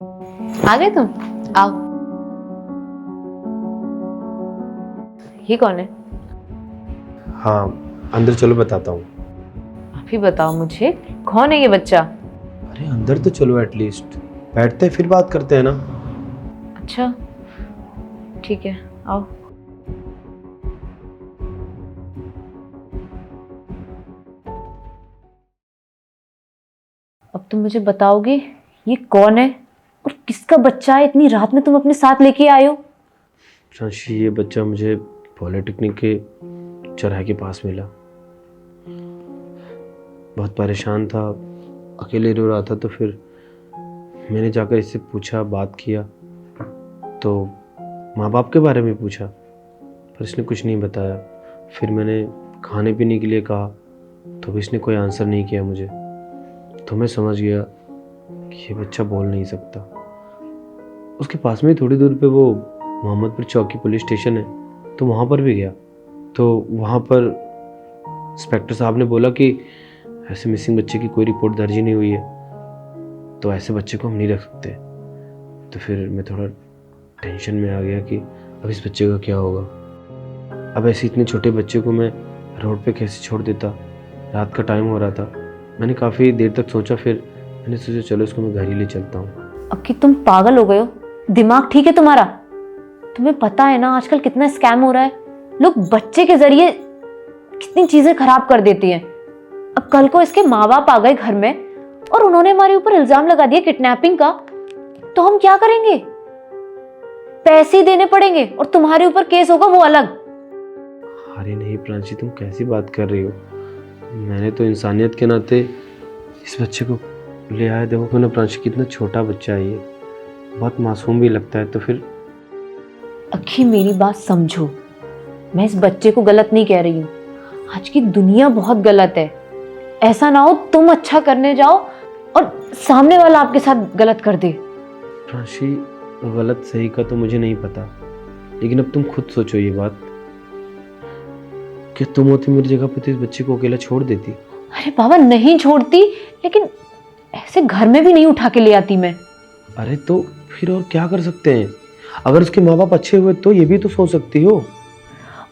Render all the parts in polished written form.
आ गए तुम? आओ। ये कौन है? हाँ, अंदर चलो बताता हूँ। आप ही बताओ मुझे, कौन है ये बच्चा? अरे अंदर तो चलो, एटलीस्ट बैठते हैं फिर बात करते हैं ना। अच्छा ठीक है, आओ। अब तुम मुझे बताओगे ये कौन है और किसका बच्चा है? इतनी रात में तुम अपने साथ लेके आए हो? प्रांशी, ये बच्चा मुझे पॉलिटेक्निक के चौराहे के पास मिला। बहुत परेशान था, अकेले रो रहा था, तो फिर मैंने जाकर इससे पूछा, बात किया, तो माँ बाप के बारे में पूछा, पर इसने कुछ नहीं बताया। फिर मैंने खाने पीने के लिए कहा तो भी इसने कोई आंसर नहीं किया मुझे। तो मैं समझ गया कि ये बच्चा बोल नहीं सकता। उसके पास में थोड़ी दूर पे वो मोहम्मदपुर चौकी पुलिस स्टेशन है, तो वहाँ पर भी गया। तो वहाँ पर इंस्पेक्टर साहब ने बोला कि ऐसे मिसिंग बच्चे की कोई रिपोर्ट दर्ज ही नहीं हुई है, तो ऐसे बच्चे को हम नहीं रख सकते। तो फिर मैं थोड़ा टेंशन में आ गया कि अब इस बच्चे का क्या होगा। अब ऐसे इतने छोटे बच्चे को मैं रोड पे कैसे छोड़ देता। रात का टाइम हो रहा था, मैंने काफ़ी देर तक सोचा, फिर मैंने सोचा चलो इसको मैं घर ही ले चलता हूँ। अब कि तुम पागल हो गए हो? दिमाग ठीक है तुम्हारा? तुम्हें पता है ना आजकल कितना स्कैम हो रहा है? लोग बच्चे के जरिए कितनी चीजें खराब कर देती हैं। अब कल को इसके माँ बाप आ गए घर में और उन्होंने हमारे ऊपर इल्जाम लगा दिया किडनैपिंग का, तो हम क्या करेंगे? पैसे देने पड़ेंगे और तुम्हारे ऊपर केस होगा वो अलग। अरे नहीं प्रांशी, तुम कैसी बात कर रही हो? मैंने तो इंसानियत के नाते इस बच्चे को ले आया। देखो कि ना प्रांशी, कितना छोटा बच्चा है ये, बहुत मासूम भी लगता है। तो फिर अखी मेरी बात समझो, मैं इस बच्चे को गलत नहीं कह रही हूँ। आज की दुनिया बहुत गलत है। ऐसा ना हो तुम अच्छा करने जाओ और सामने वाला आपके साथ गलत कर दे। प्रांशी, गलत सही का तो मुझे नहीं पता, लेकिन अब तुम खुद सोचो ये बात कि तुम होती मेरी जगह पे तो इस बच्चे को अकेला छोड़ देती। अरे बाबा नहीं छोड़ती, लेकिन ऐसे घर में भी नहीं उठा के ले आती मैं। अरे तो फिर और क्या कर सकते हैं? अगर उसके माँ बाप अच्छे हुए तो ये भी तो सोच सकती हो।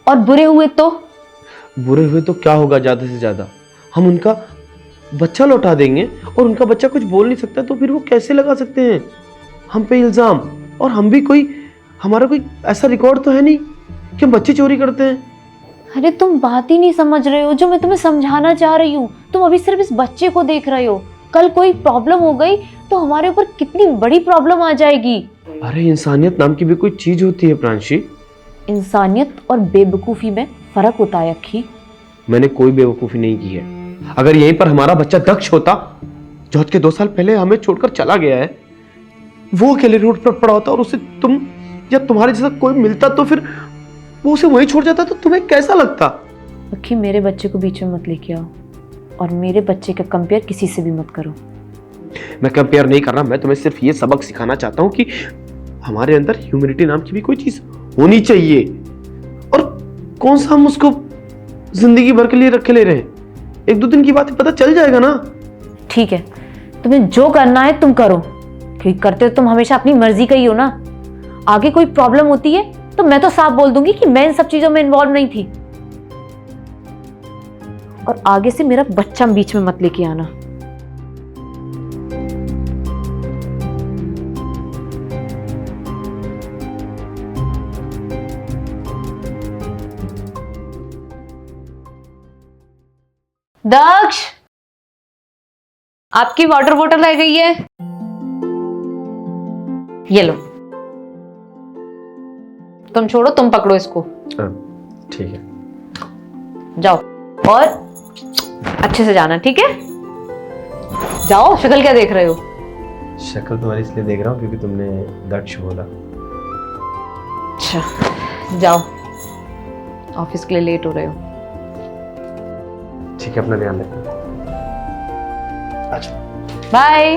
और बुरे हुए तो? बुरे हुए तो क्या होगा? ज़्यादा से ज़्यादा हम उनका बच्चा लौटा देंगे, और उनका बच्चा कुछ बोल नहीं सकता, तो फिर वो कैसे लगा सकते हैं हम पे इल्ज़ाम? और हम भी कोई, हमारा कोई ऐसा रिकॉर्ड तो है नहीं कि हम बच्चे चोरी करते हैं। अरे तुम बात ही नहीं समझ रहे हो जो मैं तुम्हें समझाना चाह रही हूँ। तुम अभी सिर्फ इस बच्चे को देख रहे हो, कल कोई प्रॉब्लम हो गई तो हमारे ऊपर कितनी बड़ी प्रॉब्लम आ जाएगी। अरे इंसानियत नाम की भी कोई चीज होती है प्रांशी। इंसानियत और बेवकूफी में फर्क होता है अखी। मैंने कोई बेवकूफी नहीं की है। अगर यहीं पर हमारा बच्चा दक्ष होता, जो आज के 2 साल पहले हमें छोड़कर चला गया है, वो अकेले रोड पर पड़ा होता और उसे तुम या तुम्हारे जैसा कोई मिलता, तो फिर वो उसे वहीं छोड़ जाता, तो तुम्हें कैसा लगता? अखी मेरे बच्चे को बीच में मत लेके आओ, और मेरे बच्चे का कंपेयर किसी से भी मत करो। मैं कंपेयर नहीं कर रहा, मैं तुम्हें सिर्फ ये सबक सिखाना चाहता हूँ कि हमारे अंदर ह्यूमैनिटी नाम की भी कोई चीज होनी चाहिए। और कौन सा हम उसको जिंदगी भर के लिए रखे ले रहे हैं? 1-2 दिन की बात है, पता चल जाएगा ना। ठीक है, तुम्हें जो करना है तुम करो, क्योंकि करते हो तुम हमेशा अपनी मर्जी का ही हो ना। आगे कोई प्रॉब्लम होती है तो मैं तो साफ बोल दूंगी कि मैं इन सब चीजों में इन्वॉल्व नहीं थी। और आगे से मेरा बच्चा बीच में मत लेके आना। दक्ष, आपकी वाटर बोतल रह गई है, ये लो। तुम छोड़ो, तुम पकड़ो इसको। ठीक है, जाओ और अच्छे से जाना, ठीक है? जाओ, शक्ल क्या देख रहे हो? शक्ल तुम्हारी इसलिए देख रहा हूँ क्योंकि तुमने दक्ष बोला। अच्छा जाओ, ऑफिस के लिए लेट हो रहे हो। ठीक है, अपना ध्यान रखना। अच्छा, बाय।